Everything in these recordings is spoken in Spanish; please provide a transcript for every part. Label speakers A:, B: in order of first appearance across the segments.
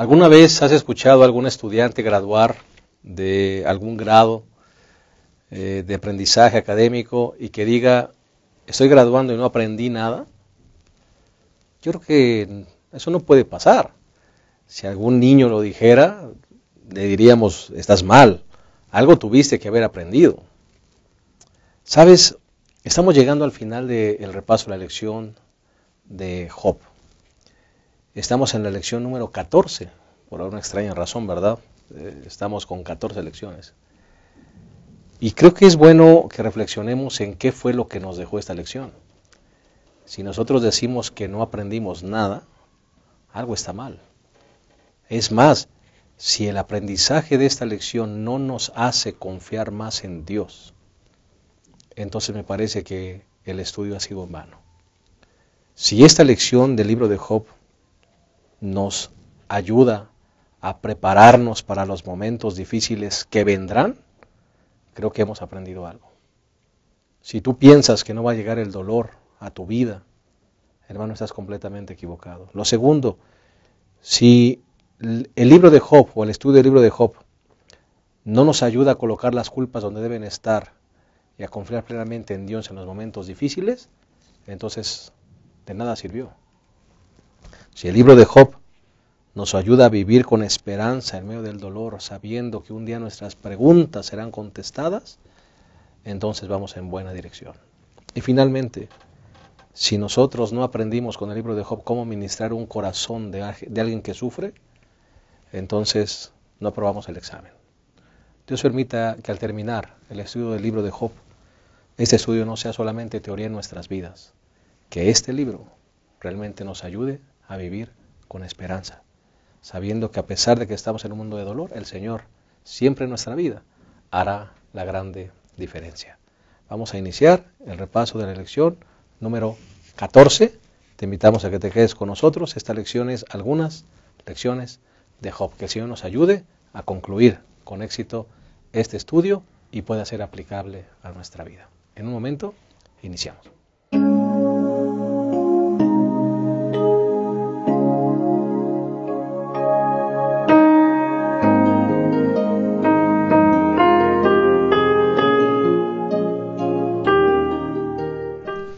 A: ¿Alguna vez has escuchado a algún estudiante graduar de algún grado de aprendizaje académico y que diga, estoy graduando y no aprendí nada? Yo creo que eso no puede pasar. Si algún niño lo dijera, le diríamos, estás mal, algo tuviste que haber aprendido. ¿Sabes? Estamos llegando al final del repaso de la lección de Job. Estamos en la lección número 14, por alguna extraña razón, ¿verdad? Estamos con 14 lecciones. Y creo que es bueno que reflexionemos en qué fue lo que nos dejó esta lección. Si nosotros decimos que no aprendimos nada, algo está mal. Es más, si el aprendizaje de esta lección no nos hace confiar más en Dios, entonces me parece que el estudio ha sido en vano. Si esta lección del libro de Job nos ayuda a prepararnos para los momentos difíciles que vendrán, creo que hemos aprendido algo. Si tú piensas que no va a llegar el dolor a tu vida, hermano, estás completamente equivocado. Lo segundo, si el libro de Job o el estudio del libro de Job no nos ayuda a colocar las culpas donde deben estar y a confiar plenamente en Dios en los momentos difíciles, entonces de nada sirvió. Si el libro de Job nos ayuda a vivir con esperanza en medio del dolor, sabiendo que un día nuestras preguntas serán contestadas, entonces vamos en buena dirección. Y finalmente, si nosotros no aprendimos con el libro de Job cómo ministrar un corazón de alguien que sufre, entonces no aprobamos el examen. Dios permita que al terminar el estudio del libro de Job, este estudio no sea solamente teoría en nuestras vidas, que este libro realmente nos ayude a vivir con esperanza, sabiendo que a pesar de que estamos en un mundo de dolor, el Señor siempre en nuestra vida hará la grande diferencia. Vamos a iniciar el repaso de la lección número 14. Te invitamos a que te quedes con nosotros. Esta lección es algunas lecciones de Job. Que el Señor nos ayude a concluir con éxito este estudio y pueda ser aplicable a nuestra vida. En un momento, iniciamos.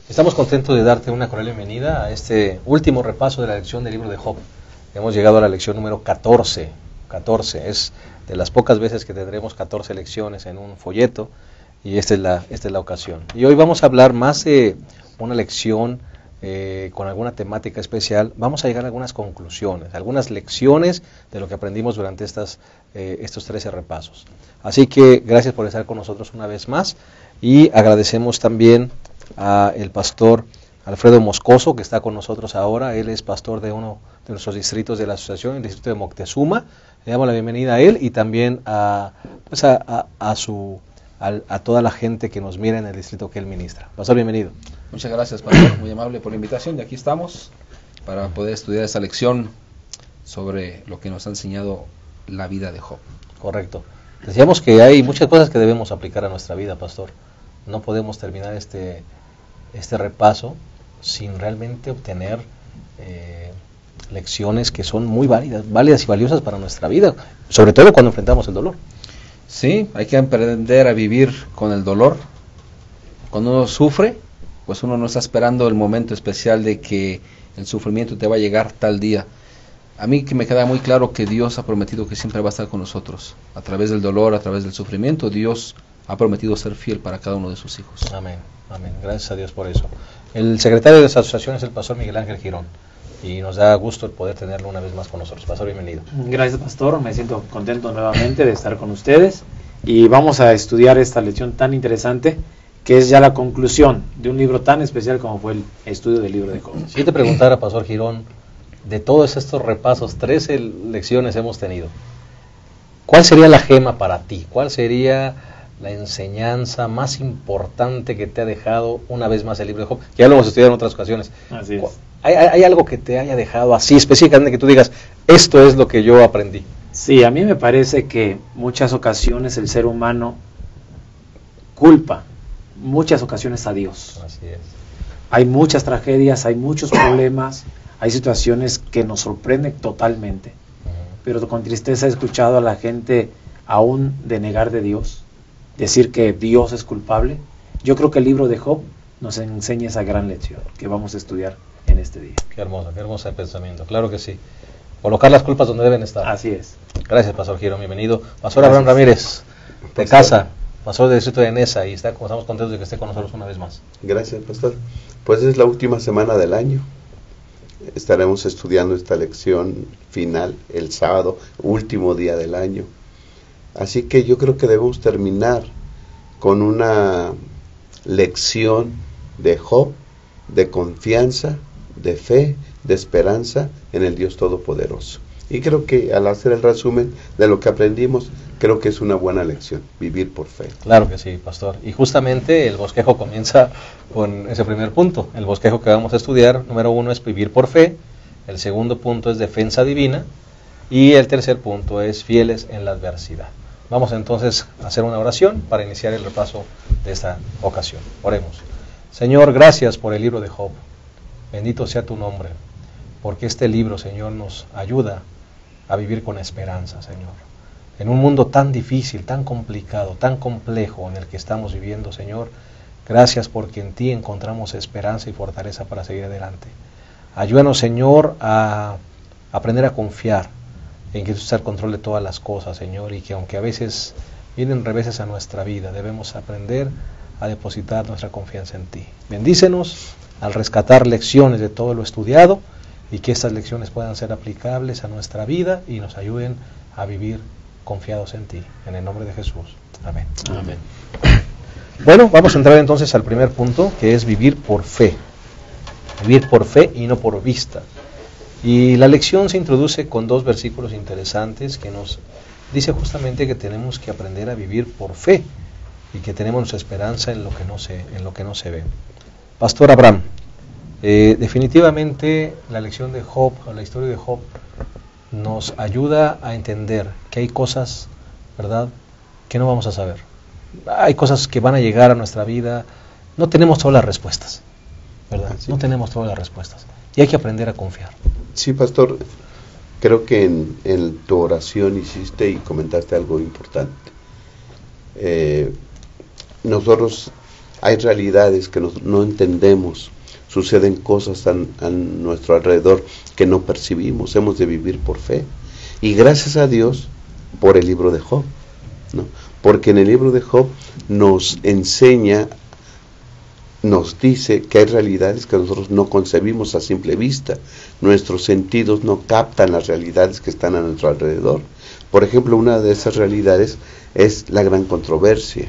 A: Estamos contentos de darte una cordial bienvenida a este último repaso de la lección del libro de Job. Hemos llegado a la lección número 14. 14 es de las pocas veces que tendremos 14 lecciones en un folleto y esta es la ocasión. Y hoy vamos a hablar más de una lección con alguna temática especial. Vamos a llegar a algunas conclusiones, algunas lecciones de lo que aprendimos durante estos 13 repasos. Así que gracias por estar con nosotros una vez más y agradecemos también a el pastor Alfredo Moscoso, que está con nosotros ahora. Él es pastor de uno de nuestros distritos de la asociación, el distrito de Moctezuma. Le damos la bienvenida a él y también a toda la gente que nos mira en el distrito que él ministra. Pastor, bienvenido.
B: Muchas gracias, pastor, muy amable por la invitación. Y aquí estamos para poder estudiar esta lección sobre lo que nos ha enseñado la vida de Job.
A: Correcto. Decíamos que hay muchas cosas que debemos aplicar a nuestra vida, pastor. No podemos terminar este repaso sin realmente obtener lecciones que son muy válidas y valiosas para nuestra vida, sobre todo cuando enfrentamos el dolor.
B: Sí, hay que aprender a vivir con el dolor. Cuando uno sufre, pues uno no está esperando el momento especial de que el sufrimiento te va a llegar tal día. A mí que me queda muy claro que Dios ha prometido que siempre va a estar con nosotros. A través del dolor, a través del sufrimiento, Dios ha prometido ser fiel para cada uno de sus hijos.
A: Amén, amén. Gracias a Dios por eso. El secretario de esa asociación es el pastor Miguel Ángel Girón y nos da gusto el poder tenerlo una vez más con nosotros. Pastor, bienvenido.
C: Gracias, pastor. Me siento contento nuevamente de estar con ustedes y vamos a estudiar esta lección tan interesante que es ya la conclusión de un libro tan especial como fue el estudio del libro de Job.
A: Si te preguntara, pastor Girón, de todos estos repasos, 13 lecciones hemos tenido, ¿cuál sería la gema para ti? ¿Cuál sería la enseñanza más importante que te ha dejado una vez más el libro de Job? Ya lo hemos estudiado en otras ocasiones.
C: Así es.
A: ¿Hay algo que te haya dejado así específicamente que tú digas, esto es lo que yo aprendí?
C: Sí, a mí me parece que muchas ocasiones el ser humano culpa, muchas ocasiones a Dios.
A: Así es.
C: Hay muchas tragedias, hay muchos problemas, hay situaciones que nos sorprenden totalmente. pero con tristeza he escuchado a la gente aún denegar de Dios, decir que Dios es culpable. Yo creo que el libro de Job nos enseña esa gran lección que vamos a estudiar en este día.
A: Qué hermoso pensamiento, claro que sí. Colocar las culpas donde deben estar.
C: Así es.
A: Gracias, Pastor Girón, bienvenido. Pastor Abraham Ramírez, de casa, pastor del distrito de Nesa, y estamos contentos de que esté con nosotros una vez más.
D: Gracias, pastor. Pues es la última semana del año. Estaremos estudiando esta lección final el sábado, último día del año. Así que yo creo que debemos terminar con una lección de Job, de confianza, de fe, de esperanza en el Dios Todopoderoso. Y creo que al hacer el resumen de lo que aprendimos, creo que es una buena lección, vivir por fe.
A: Claro que sí, pastor. Y justamente el bosquejo comienza con ese primer punto. El bosquejo que vamos a estudiar, número 1, es vivir por fe. El segundo punto es defensa divina. Y el tercer punto es fieles en la adversidad. Vamos entonces a hacer una oración para iniciar el repaso de esta ocasión. Oremos. Señor, gracias por el libro de Job. Bendito sea tu nombre, porque este libro, Señor, nos ayuda a vivir con esperanza, Señor. En un mundo tan difícil, tan complicado, tan complejo en el que estamos viviendo, Señor, gracias porque en ti encontramos esperanza y fortaleza para seguir adelante. Ayúdanos, Señor, a aprender a confiar en que tú estás al control de todas las cosas, Señor, y que aunque a veces vienen reveses a nuestra vida, debemos aprender a depositar nuestra confianza en ti. Bendícenos al rescatar lecciones de todo lo estudiado y que estas lecciones puedan ser aplicables a nuestra vida y nos ayuden a vivir confiados en ti. En el nombre de Jesús. Amén.
C: Amén.
A: Bueno, vamos a entrar entonces al primer punto, que es vivir por fe. Vivir por fe y no por vista. Y la lección se introduce con 2 versículos interesantes que nos dice justamente que tenemos que aprender a vivir por fe y que tenemos nuestra esperanza en lo que no se ve. Pastor Abraham, definitivamente la lección de Job, o la historia de Job, nos ayuda a entender que hay cosas, ¿verdad?, que no vamos a saber. Hay cosas que van a llegar a nuestra vida, no tenemos todas las respuestas, ¿verdad?
D: Sí.
A: No tenemos todas las respuestas y hay que aprender a confiar.
D: Sí, pastor, creo que en tu oración hiciste y comentaste algo importante. Nosotros hay realidades que no entendemos, suceden cosas a nuestro alrededor que no percibimos, hemos de vivir por fe. Y gracias a Dios por el libro de Job, ¿no? Porque en el libro de Job nos enseña, nos dice que hay realidades que nosotros no concebimos a simple vista. Nuestros sentidos no captan las realidades que están a nuestro alrededor. Por ejemplo, una de esas realidades es la gran controversia,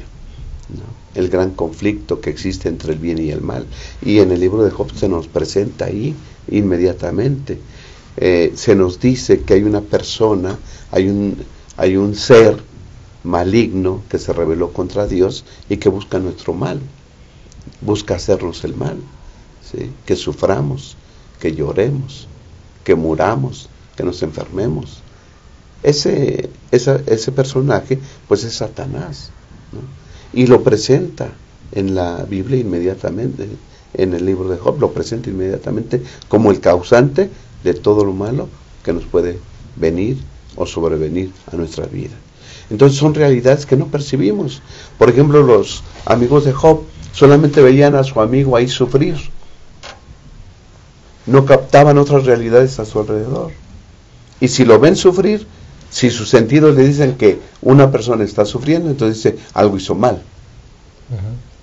D: ¿no? El gran conflicto que existe entre el bien y el mal. Y en el libro de Job se nos presenta ahí inmediatamente. Se nos dice que hay una persona, hay un ser maligno que se rebeló contra Dios y que busca nuestro mal. Busca hacernos el mal, ¿sí? Que suframos, que lloremos, que muramos, que nos enfermemos. Ese personaje pues es Satanás, ¿no? Y lo presenta en la Biblia inmediatamente, en el libro de Job, lo presenta inmediatamente como el causante de todo lo malo que nos puede venir o sobrevenir a nuestra vida. Entonces son realidades que no percibimos. Por ejemplo, los amigos de Job solamente veían a su amigo ahí sufrir, no captaban otras realidades a su alrededor. Y si lo ven sufrir, si sus sentidos le dicen que una persona está sufriendo, entonces dice, algo hizo mal.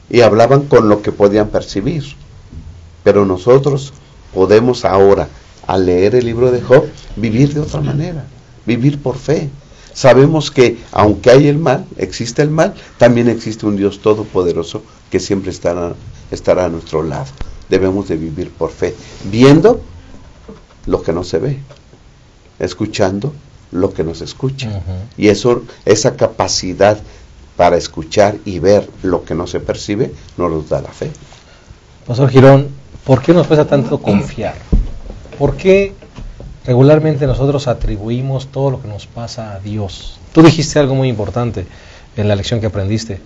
D: Y hablaban con lo que podían percibir. Pero nosotros podemos ahora, al leer el libro de Job, vivir de otra manera, vivir por fe. Sabemos que aunque hay el mal, existe el mal, también existe un Dios todopoderoso que siempre estará a nuestro lado. Debemos de vivir por fe, viendo lo que no se ve, escuchando lo que no se escucha. Y esa capacidad para escuchar y ver lo que no se percibe, nos da la fe.
A: Pastor Girón, ¿por qué nos cuesta tanto confiar? ¿Por qué regularmente nosotros atribuimos todo lo que nos pasa a Dios? Tú dijiste algo muy importante en la lección que aprendiste.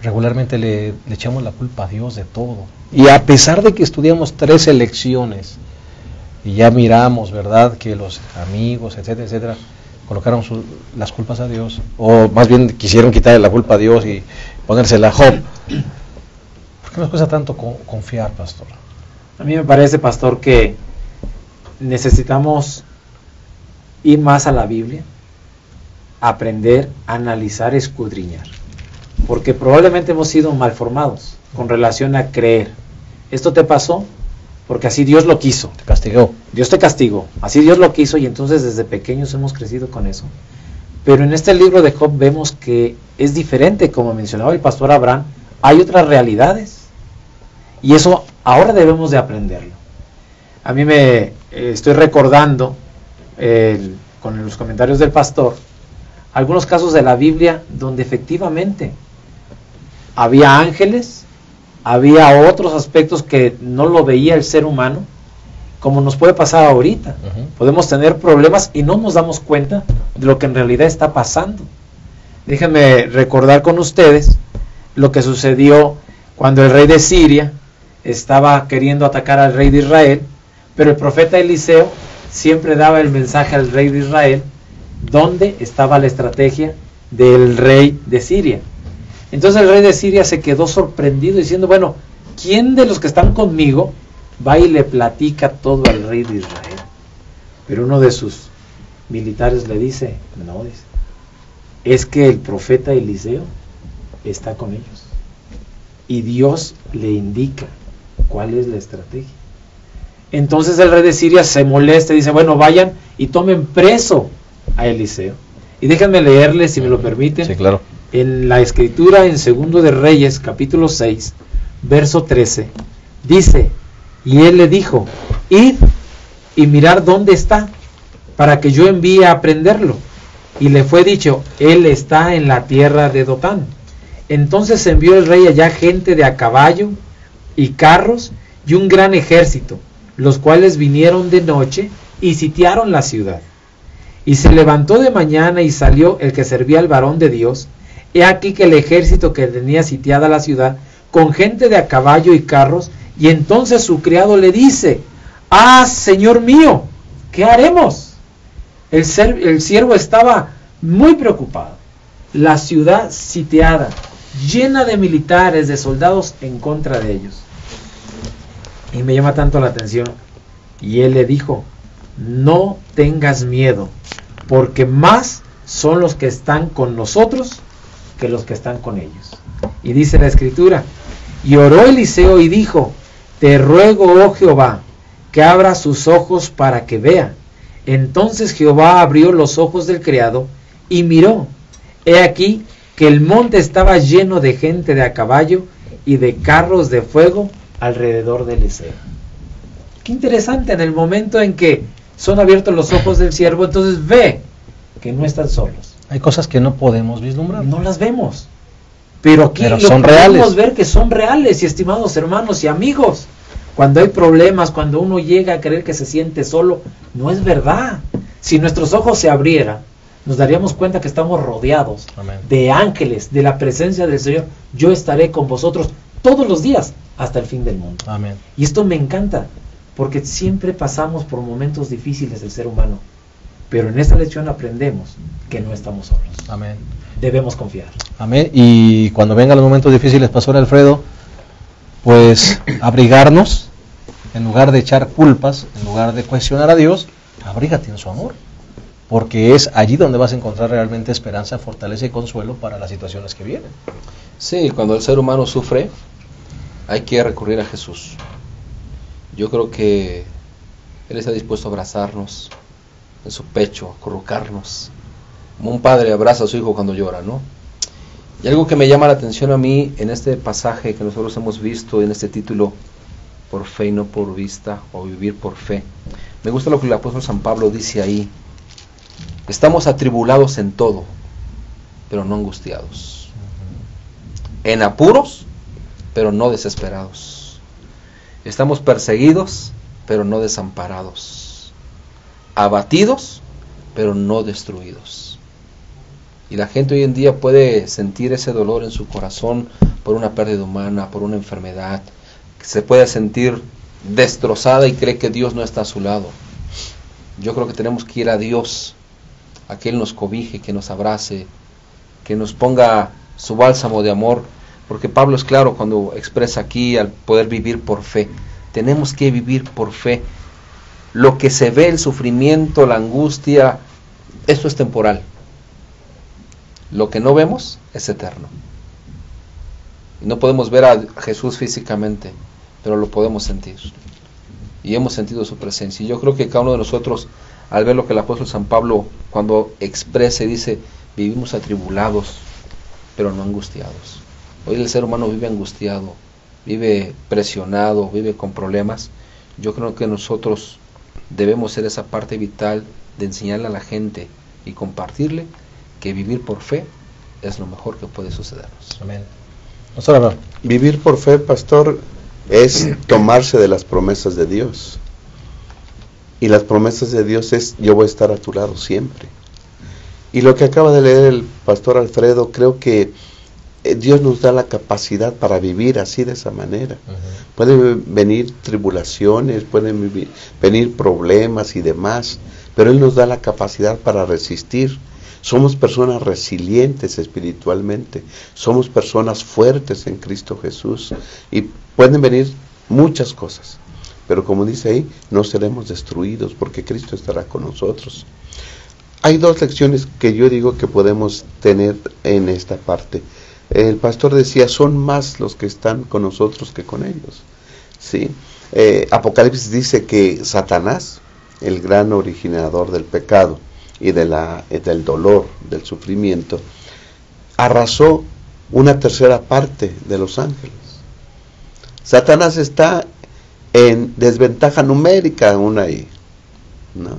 A: Regularmente le echamos la culpa a Dios de todo. Y a pesar de que estudiamos 13 lecciones y ya miramos, ¿verdad?, que los amigos, etcétera, etcétera, colocaron las culpas a Dios, o más bien quisieron quitarle la culpa a Dios y ponérsela a Job. ¿Por qué nos cuesta tanto confiar, pastor?
C: A mí me parece, pastor, que necesitamos ir más a la Biblia, aprender, analizar, escudriñar, porque probablemente hemos sido malformados con relación a creer. Esto te pasó porque así Dios lo quiso.
A: Te castigó.
C: Dios te castigó, así Dios lo quiso, y entonces desde pequeños hemos crecido con eso. Pero en este libro de Job vemos que es diferente, como mencionaba el pastor Abraham, hay otras realidades, y eso ahora debemos de aprenderlo. A mí me estoy recordando, con los comentarios del pastor, algunos casos de la Biblia donde efectivamente había ángeles, había otros aspectos que no lo veía el ser humano, como nos puede pasar ahorita. Podemos tener problemas y no nos damos cuenta de lo que en realidad está pasando. Déjenme recordar con ustedes lo que sucedió cuando el rey de Siria estaba queriendo atacar al rey de Israel, pero el profeta Eliseo siempre daba el mensaje al rey de Israel dónde estaba la estrategia del rey de Siria. Entonces el rey de Siria se quedó sorprendido diciendo, bueno, ¿quién de los que están conmigo va y le platica todo al rey de Israel? Pero uno de sus militares le dice, no, dice, es que el profeta Eliseo está con ellos y Dios le indica cuál es la estrategia. Entonces el rey de Siria se molesta y dice, bueno, vayan y tomen preso a Eliseo. Y déjenme leerles, si me lo permiten,
A: Sí, claro.
C: en la escritura en 2 de Reyes, capítulo 6, verso 13, dice, y él le dijo, id y mirar dónde está, para que yo envíe a prenderlo. Y le fue dicho, él está en la tierra de Dotán. Entonces envió el rey allá gente de a caballo y carros y un gran ejército, los cuales vinieron de noche y sitiaron la ciudad. Y se levantó de mañana y salió el que servía al varón de Dios. He aquí que el ejército que tenía sitiada la ciudad, con gente de a caballo y carros, y entonces su criado le dice, ¡ah, señor mío! ¿Qué haremos? El siervo estaba muy preocupado. La ciudad sitiada, llena de militares, de soldados en contra de ellos. Y me llama tanto la atención. Y él le dijo, no tengas miedo, porque más son los que están con nosotros que los que están con ellos. Y dice la escritura, y oró Eliseo y dijo, te ruego, oh Jehová, que abra sus ojos para que vea. Entonces Jehová abrió los ojos del criado y miró. He aquí que el monte estaba lleno de gente de a caballo y de carros de fuego alrededor de Eliseo. Qué interesante, en el momento en que son abiertos los ojos del siervo, entonces ve que no están solos.
A: Hay cosas que no podemos vislumbrar.
C: No las vemos. Pero aquí
A: Pero
C: lo
A: son
C: podemos
A: reales.
C: ver que son reales, y estimados hermanos y amigos. Cuando hay problemas, cuando uno llega a creer que se siente solo, no es verdad. Si nuestros ojos se abrieran, nos daríamos cuenta que estamos rodeados
A: Amén.
C: de ángeles, de la presencia del Señor. Yo estaré con vosotros todos los días hasta el fin del mundo.
A: Amén.
C: Y esto me encanta, porque siempre pasamos por momentos difíciles el ser humano, pero en esta lección aprendemos que no estamos solos.
A: Amén.
C: Debemos confiar.
A: Amén. Y cuando vengan los momentos difíciles, Pastor Alfredo, pues abrigarnos, en lugar de echar culpas, en lugar de cuestionar a Dios, abrígate en su amor, porque es allí donde vas a encontrar realmente esperanza, fortaleza y consuelo para las situaciones que vienen.
B: Sí, cuando el ser humano sufre, hay que recurrir a Jesús. Yo creo que Él está dispuesto a abrazarnos en su pecho, acurrucarnos, como un padre abraza a su hijo cuando llora, ¿no? Y algo que me llama la atención a mí en este pasaje que nosotros hemos visto, en este título, por fe y no por vista, o vivir por fe. Me gusta lo que el apóstol San Pablo dice ahí. Estamos atribulados en todo, pero no angustiados. En apuros, pero no desesperados. Estamos perseguidos, pero no desamparados. Abatidos, pero no destruidos. Y la gente hoy en día puede sentir ese dolor en su corazón por una pérdida humana, por una enfermedad. Se puede sentir destrozada y cree que Dios no está a su lado. Yo creo que tenemos que ir a Dios a que Él nos cobije, que nos abrace, que nos ponga su bálsamo de amor, porque Pablo es claro cuando expresa aquí al poder vivir por fe. Tenemos que vivir por fe. Lo que se ve, el sufrimiento, la angustia, eso es temporal. Lo que no vemos es eterno. Y no podemos ver a Jesús físicamente, pero lo podemos sentir. Y hemos sentido su presencia. Y yo creo que cada uno de nosotros, al ver lo que el apóstol San Pablo cuando expresa y dice, vivimos atribulados, pero no angustiados. Hoy el ser humano vive angustiado, vive presionado, vive con problemas. Yo creo que nosotros debemos ser esa parte vital de enseñarle a la gente y compartirle que vivir por fe es lo mejor que puede sucedernos.
A: Amén. Pastor,
D: vivir por fe, pastor, es tomarse de las promesas de Dios. Y las promesas de Dios es, yo voy a estar a tu lado siempre. Y lo que acaba de leer el pastor Alfredo, creo que Dios nos da la capacidad para vivir así, de esa manera. Pueden venir tribulaciones, pueden venir problemas y demás, pero Él nos da la capacidad para resistir. Somos personas resilientes espiritualmente, somos personas fuertes en Cristo Jesús, y pueden venir muchas cosas, pero como dice ahí, no seremos destruidos porque Cristo estará con nosotros. Hay dos lecciones que yo digo que podemos tener en esta parte. El pastor decía, son más los que están con nosotros que con ellos. ¿Sí? Apocalipsis dice que Satanás, el gran originador del pecado y del dolor, del sufrimiento, arrasó una tercera parte de los ángeles. Satanás está en desventaja numérica aún ahí, ¿no?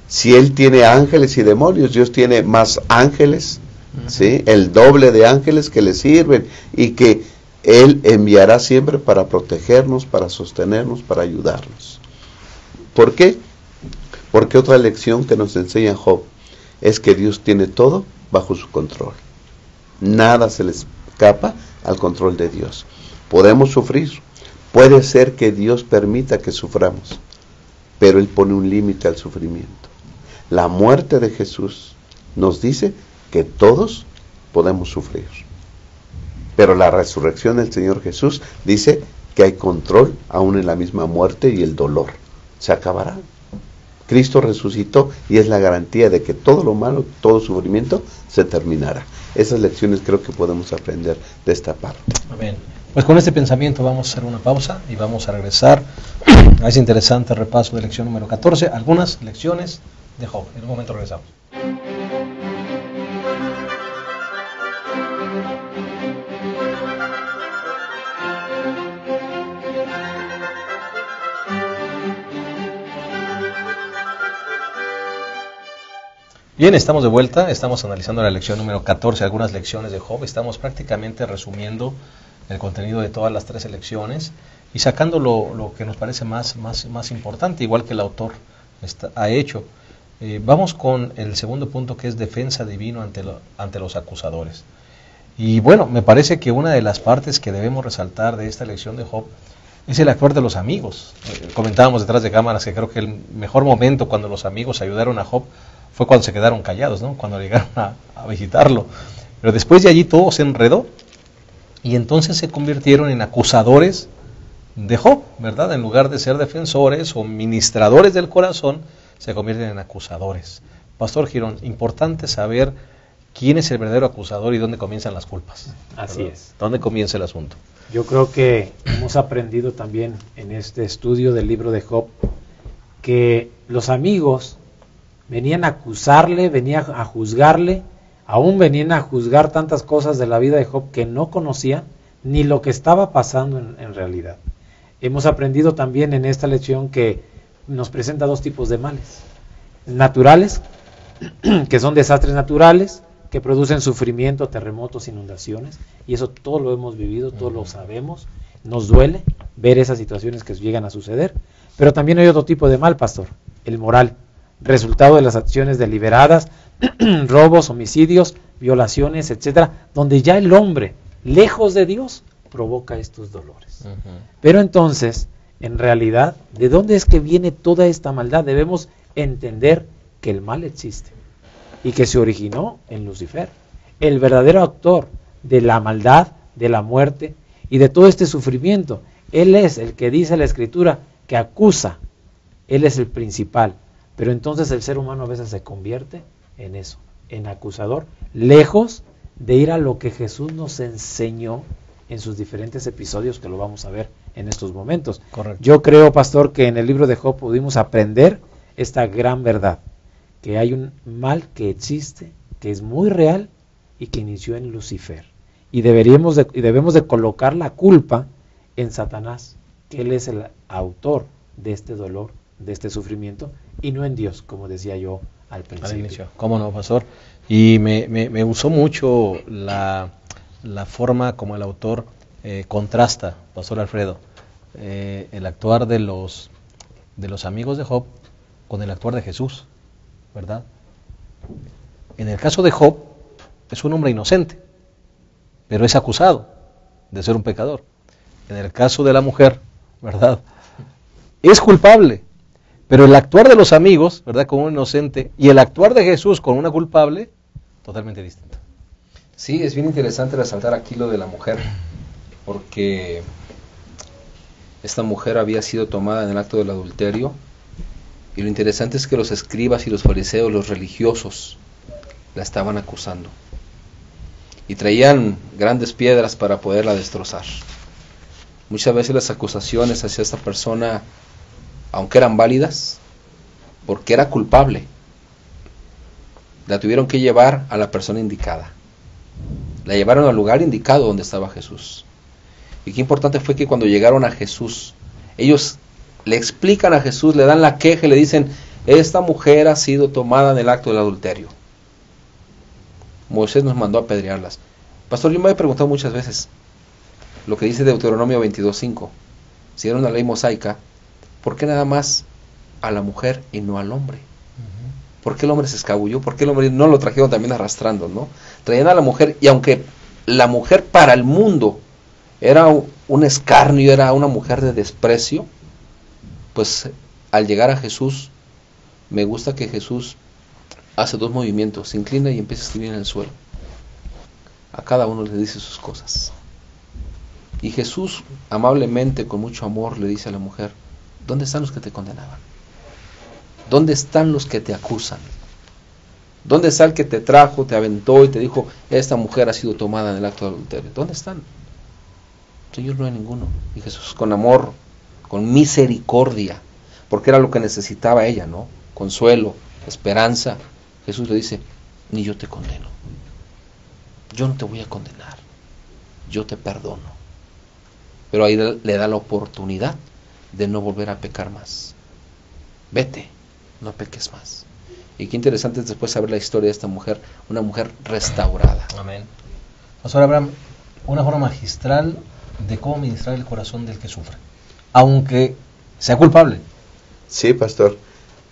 D: Si él tiene ángeles y demonios, Dios tiene más ángeles, ¿sí? El doble de ángeles que le sirven y que Él enviará siempre para protegernos, para sostenernos, para ayudarnos. ¿Por qué? Porque otra lección que nos enseña Job es que Dios tiene todo bajo su control. Nada se le escapa al control de Dios. Podemos sufrir, puede ser que Dios permita que suframos, pero Él pone un límite al sufrimiento. La muerte de Jesús nos dice que todos podemos sufrir, pero la resurrección del Señor Jesús dice que hay control aún en la misma muerte y el dolor. Se acabará. Cristo resucitó y es la garantía de que todo lo malo, todo sufrimiento se terminará. Esas lecciones creo que podemos aprender de esta parte.
A: Amén. Pues con este pensamiento vamos a hacer una pausa y vamos a regresar a ese interesante repaso de lección número 14, algunas lecciones de Job. En un momento regresamos. Bien, estamos de vuelta, estamos analizando la lección número 14, algunas lecciones de Job. Estamos prácticamente resumiendo el contenido de todas las 13 lecciones y sacando lo que nos parece más importante, igual que el autor ha hecho. Vamos con el segundo punto, que es defensa divina ante los acusadores. Y bueno, me parece que una de las partes que debemos resaltar de esta lección de Job es el actuar de los amigos. Comentábamos detrás de cámaras que creo que el mejor momento cuando los amigos ayudaron a Job fue cuando se quedaron callados, ¿no? Cuando llegaron a visitarlo. Pero después de allí todo se enredó y entonces se convirtieron en acusadores de Job, ¿verdad? En lugar de ser defensores o ministradores del corazón, se convierten en acusadores. Pastor Girón, importante saber quién es el verdadero acusador y dónde comienzan las culpas.
C: Así es.
A: ¿Dónde comienza el asunto?
C: Yo creo que hemos aprendido también en este estudio del libro de Job que los amigos venían a acusarle, venían a juzgarle, aún venían a juzgar tantas cosas de la vida de Job que no conocían ni lo que estaba pasando en realidad. Hemos aprendido también en esta lección que nos presenta dos tipos de males. Naturales, que son desastres naturales, que producen sufrimiento, terremotos, inundaciones, y eso todo lo hemos vivido, todo lo sabemos, nos duele ver esas situaciones que llegan a suceder, pero también hay otro tipo de mal, pastor, el moral, resultado de las acciones deliberadas, robos, homicidios, violaciones, etcétera, donde ya el hombre, lejos de Dios, provoca estos dolores. Pero entonces, en realidad, ¿de dónde es que viene toda esta maldad? Debemos entender que el mal existe, y que se originó en Lucifer. El verdadero autor de la maldad, de la muerte y de todo este sufrimiento. Él es el que dice la Escritura que acusa. Él es el principal. Pero entonces el ser humano a veces se convierte en eso, en acusador, lejos de ir a lo que Jesús nos enseñó en sus diferentes episodios, que lo vamos a ver en estos momentos.
A: Correcto.
C: Yo creo, pastor, que en el libro de Job pudimos aprender esta gran verdad, que hay un mal que existe, que es muy real y que inició en Lucifer. Y debemos de colocar la culpa en Satanás, que él es el autor de este dolor, de este sufrimiento, y no en Dios, como decía yo al principio.
A: Al inicio. ¿Cómo no, pastor? Y me gustó mucho la forma como el autor contrasta, pastor Alfredo, el actuar de los amigos de Job con el actuar de Jesús, ¿verdad? En el caso de Job, es un hombre inocente, pero es acusado de ser un pecador. En el caso de la mujer, ¿verdad? Es culpable, pero el actuar de los amigos, ¿verdad?, con un inocente, y el actuar de Jesús con una culpable, totalmente distinto.
B: Sí, es bien interesante resaltar aquí lo de la mujer, porque esta mujer había sido tomada en el acto del adulterio, y lo interesante es que los escribas y los fariseos, los religiosos, la estaban acusando, y traían grandes piedras para poderla destrozar. Muchas veces las acusaciones hacia esta persona, aunque eran válidas, porque era culpable, la tuvieron que llevar a la persona indicada. La llevaron al lugar indicado donde estaba Jesús. Y qué importante fue que cuando llegaron a Jesús, ellos le explican a Jesús, le dan la queja y le dicen: esta mujer ha sido tomada en el acto del adulterio. Moisés nos mandó a apedrearlas. Pastor, yo me he preguntado muchas veces lo que dice Deuteronomio 22:5. Si era una ley mosaica, ¿por qué nada más a la mujer y no al hombre? ¿Por qué el hombre se escabulló? ¿Por qué el hombre no lo trajeron también arrastrando, no? Traían a la mujer, y aunque la mujer para el mundo era un escarnio, era una mujer de desprecio, pues al llegar a Jesús, me gusta que Jesús hace dos movimientos: se inclina y empieza a escribir en el suelo. A cada uno le dice sus cosas. Y Jesús, amablemente, con mucho amor, le dice a la mujer: ¿dónde están los que te condenaban? ¿Dónde están los que te acusan? ¿Dónde está el que te trajo, te aventó y te dijo: esta mujer ha sido tomada en el acto de adulterio? ¿Dónde están? Señor, no hay ninguno. Y Jesús, con amor, con misericordia, porque era lo que necesitaba ella, ¿no? Consuelo, esperanza. Jesús le dice: ni yo te condeno. Yo no te voy a condenar. Yo te perdono. Pero ahí le da la oportunidad de no volver a pecar más. Vete, no peques más. Y qué interesante es después saber la historia de esta mujer, una mujer restaurada.
A: Amén. Pastor Abraham, una forma magistral de cómo ministrar el corazón del que sufre, aunque sea culpable.
D: Sí, pastor.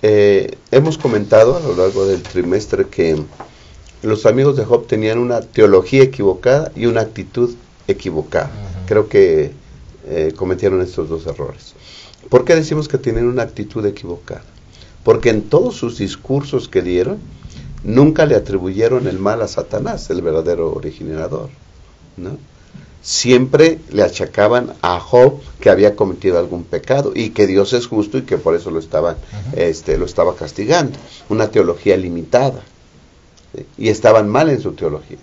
D: Hemos comentado a lo largo del trimestre que los amigos de Job tenían una teología equivocada y una actitud equivocada. Creo que cometieron estos dos errores. ¿Por qué decimos que tienen una actitud equivocada? Porque en todos sus discursos que dieron, nunca le atribuyeron el mal a Satanás, el verdadero originador, ¿no? Siempre le achacaban a Job que había cometido algún pecado y que Dios es justo y que por eso lo estaba castigando. Una teología limitada, ¿sí? Y estaban mal en su teología.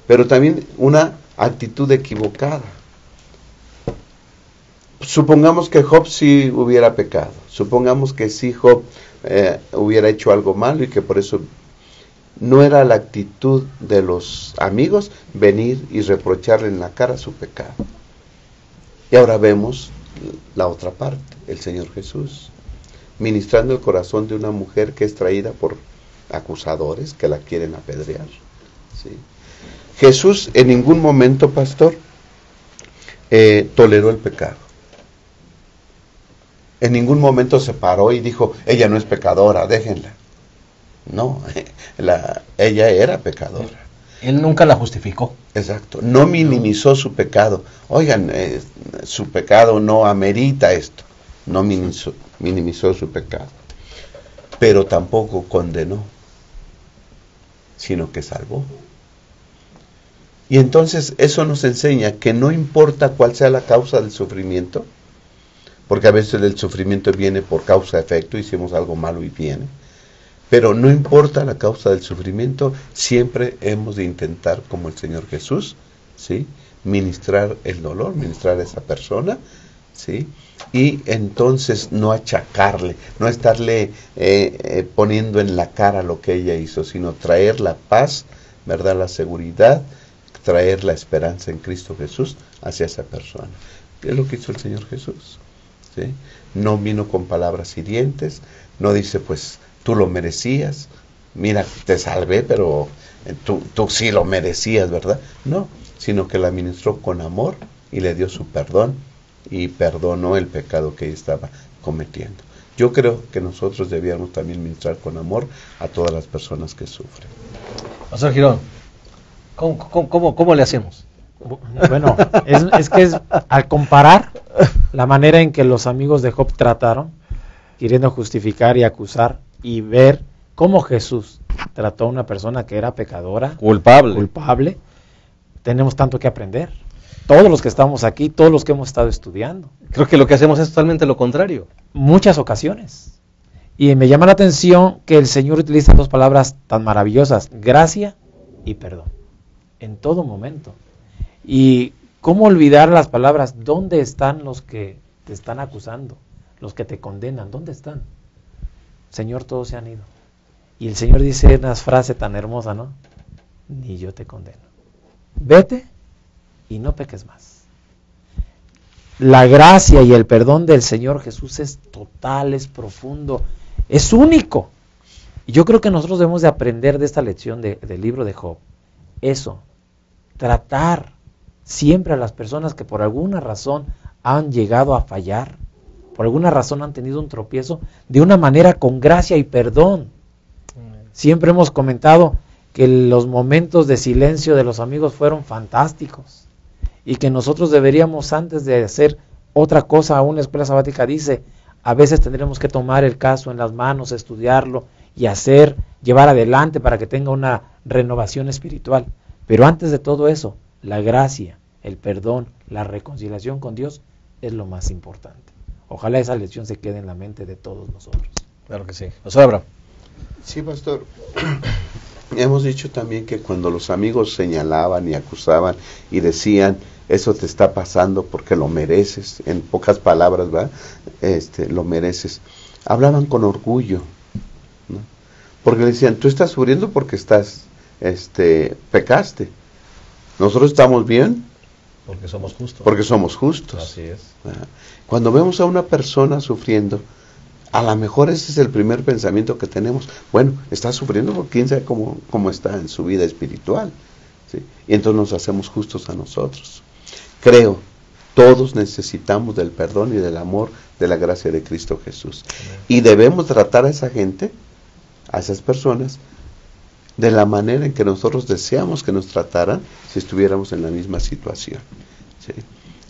D: Pero también una actitud equivocada. Supongamos que Job sí hubiera pecado, supongamos que sí Job hubiera hecho algo malo y que por eso no era la actitud de los amigos venir y reprocharle en la cara su pecado. Y ahora vemos la otra parte, el Señor Jesús, ministrando el corazón de una mujer que es traída por acusadores que la quieren apedrear, ¿sí? Jesús en ningún momento, pastor, toleró el pecado. En ningún momento se paró y dijo: ella no es pecadora, déjenla. No, ella era pecadora.
A: Él nunca la justificó.
D: Exacto, no minimizó su pecado. Oigan, su pecado no amerita esto. No minimizó su pecado. Pero tampoco condenó. sino que salvó. Y entonces eso nos enseña que no importa cuál sea la causa del sufrimiento, porque a veces el sufrimiento viene por causa-efecto, hicimos algo malo y viene, pero no importa la causa del sufrimiento, siempre hemos de intentar, como el Señor Jesús, ¿sí?, ministrar el dolor, ministrar a esa persona, ¿sí?, y entonces no achacarle, no estarle poniendo en la cara lo que ella hizo, sino traer la paz, ¿verdad?, la seguridad, traer la esperanza en Cristo Jesús hacia esa persona. ¿Qué es lo que hizo el Señor Jesús? ¿Sí? No vino con palabras hirientes, no dice, pues, tú lo merecías, mira, te salvé, pero tú sí lo merecías, ¿verdad? No, sino que la ministró con amor y le dio su perdón y perdonó el pecado que ella estaba cometiendo. Yo creo que nosotros debíamos también ministrar con amor a todas las personas que sufren.
A: Pastor Girón, ¿cómo le hacemos?
C: Bueno, es que al comparar la manera en que los amigos de Job trataron, queriendo justificar y acusar, y ver cómo Jesús trató a una persona que era pecadora, culpable, tenemos tanto que aprender. Todos los que estamos aquí, todos los que hemos estado estudiando.
A: Creo que lo que hacemos es totalmente lo contrario.
C: Muchas ocasiones. Y me llama la atención que el Señor utiliza dos palabras tan maravillosas, gracia y perdón, en todo momento. Y cómo olvidar las palabras, ¿dónde están los que te están acusando? Los que te condenan, ¿dónde están? Señor, todos se han ido. Y el Señor dice una frase tan hermosa, ¿no? Ni yo te condeno. Vete y no peques más. La gracia y el perdón del Señor Jesús es total, es profundo, es único. Y yo creo que nosotros debemos de aprender de esta lección del libro de Job. Eso, tratar siempre a las personas que por alguna razón han llegado a fallar, por alguna razón han tenido un tropiezo, de una manera con gracia y perdón. Siempre hemos comentado que los momentos de silencio de los amigos fueron fantásticos y que nosotros deberíamos, antes de hacer otra cosa, una escuela sabática dice, a veces tendremos que tomar el caso en las manos, estudiarlo y llevar adelante para que tenga una renovación espiritual. Pero antes de todo eso, la gracia, el perdón, la reconciliación con Dios es lo más importante. Ojalá esa lección se quede en la mente de todos nosotros.
A: Claro que sí. Pastor Abraham.
D: Sí, pastor. Hemos dicho también que cuando los amigos señalaban y acusaban y decían, eso te está pasando porque lo mereces, en pocas palabras, ¿verdad? Lo mereces. Hablaban con orgullo, ¿no? Porque le decían, tú estás sufriendo porque pecaste. Nosotros estamos bien
A: porque somos justos.
D: Porque somos justos.
A: Así es.
D: ¿Verdad? Cuando vemos a una persona sufriendo, a lo mejor ese es el primer pensamiento que tenemos. Bueno, está sufriendo porque quién sabe cómo está en su vida espiritual, ¿sí? Y entonces nos hacemos justos a nosotros. Creo, todos necesitamos del perdón y del amor, de la gracia de Cristo Jesús. Amén. Y debemos tratar a esa gente, a esas personas, de la manera en que nosotros deseamos que nos trataran si estuviéramos en la misma situación, ¿sí?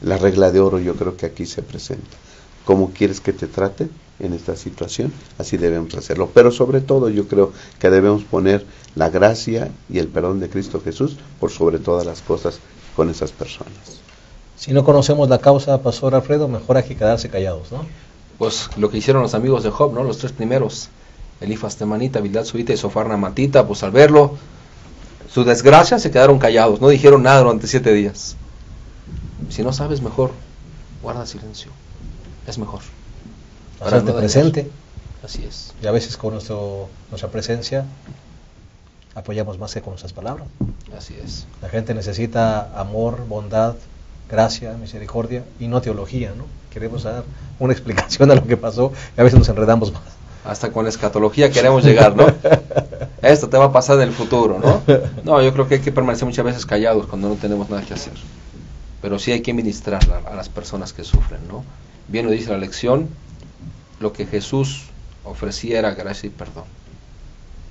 D: La regla de oro yo creo que aquí se presenta. ¿Cómo quieres que te trate en esta situación? Así debemos hacerlo. Pero sobre todo yo creo que debemos poner la gracia y el perdón de Cristo Jesús por sobre todas las cosas con esas personas.
A: Si no conocemos la causa, Pastor Alfredo, mejor hay que quedarse callados, ¿no?
B: Pues lo que hicieron los amigos de Job, ¿no? Los tres primeros, Elifaz Temanita, Bildad Suita y Sofar Namatita, pues al verlo, su desgracia, se quedaron callados, no dijeron nada durante 7 días. Si no sabes, mejor guarda silencio, es mejor.
A: Hacerte presente.
B: Así es.
A: Y a veces con nuestra presencia apoyamos más que con nuestras palabras.
B: Así es.
A: La gente necesita amor, bondad, gracia, misericordia y no teología, ¿no? Queremos dar una explicación a lo que pasó y a veces nos enredamos más.
B: Hasta con la escatología queremos llegar, ¿no? Esto te va a pasar en el futuro, ¿no? No, yo creo que hay que permanecer muchas veces callados cuando no tenemos nada que hacer. Pero sí hay que ministrar a las personas que sufren, ¿no? Bien lo dice la lección, lo que Jesús ofrecía era gracia y perdón.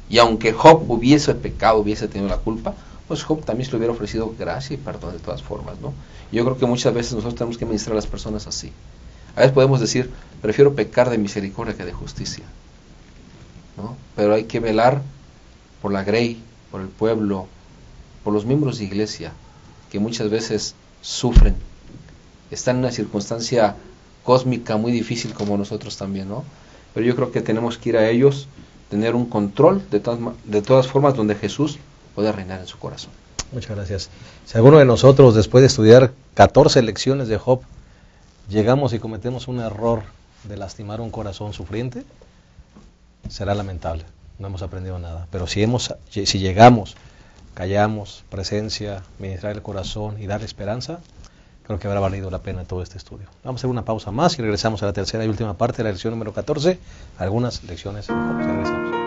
B: Y aunque Job hubiese pecado, hubiese tenido la culpa, pues Job también se le hubiera ofrecido gracia y perdón de todas formas, ¿no? Yo creo que muchas veces nosotros tenemos que ministrar a las personas así. A veces podemos decir, prefiero pecar de misericordia que de justicia, ¿no? Pero hay que velar por la grey, por el pueblo, por los miembros de iglesia, que muchas veces sufren, están en una circunstancia cósmica muy difícil como nosotros también, ¿no? Pero yo creo que tenemos que ir a ellos, tener un control de todas formas donde Jesús pueda reinar en su corazón.
A: Muchas gracias. Si alguno de nosotros, después de estudiar 14 lecciones de Job, llegamos y cometemos un error de lastimar un corazón sufriente, será lamentable. No hemos aprendido nada. Pero si llegamos, callamos, presencia, ministrar el corazón y dar esperanza, creo que habrá valido la pena todo este estudio. Vamos a hacer una pausa más y regresamos a la tercera y última parte de la lección número 14, algunas lecciones de Job. Regresamos.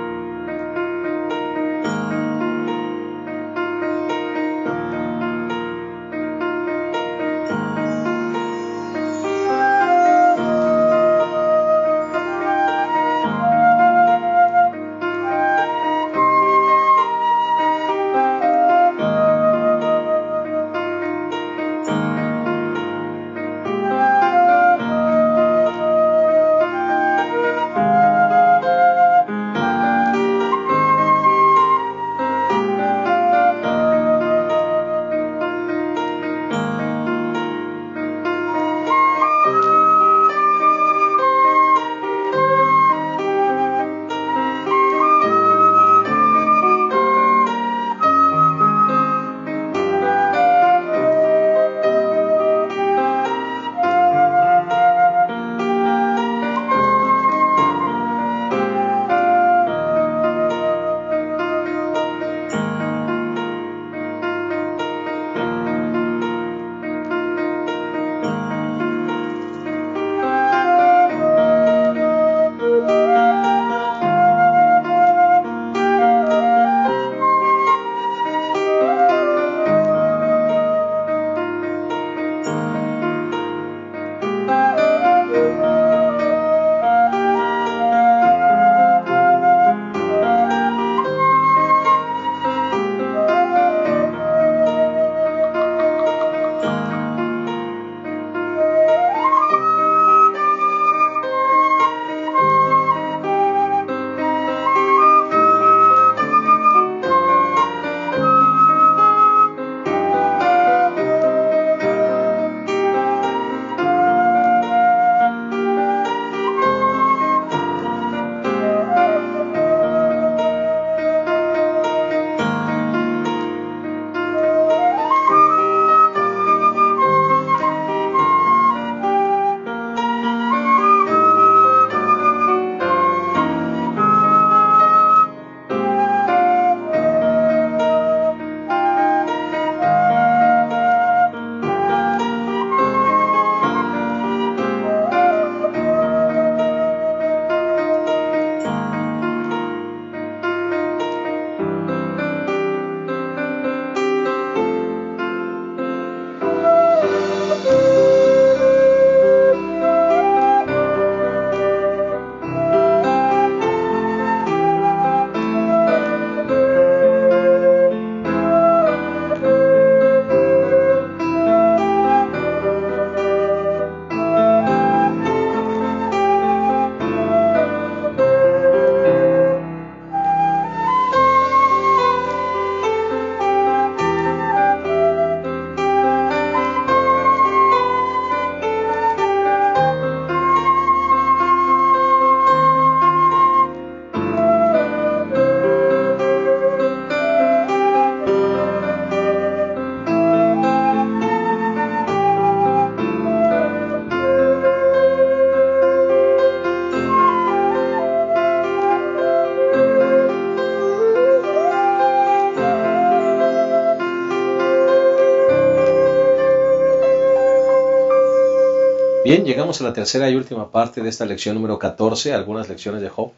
A: Bien, llegamos a la tercera y última parte de esta lección número 14, algunas lecciones de Job.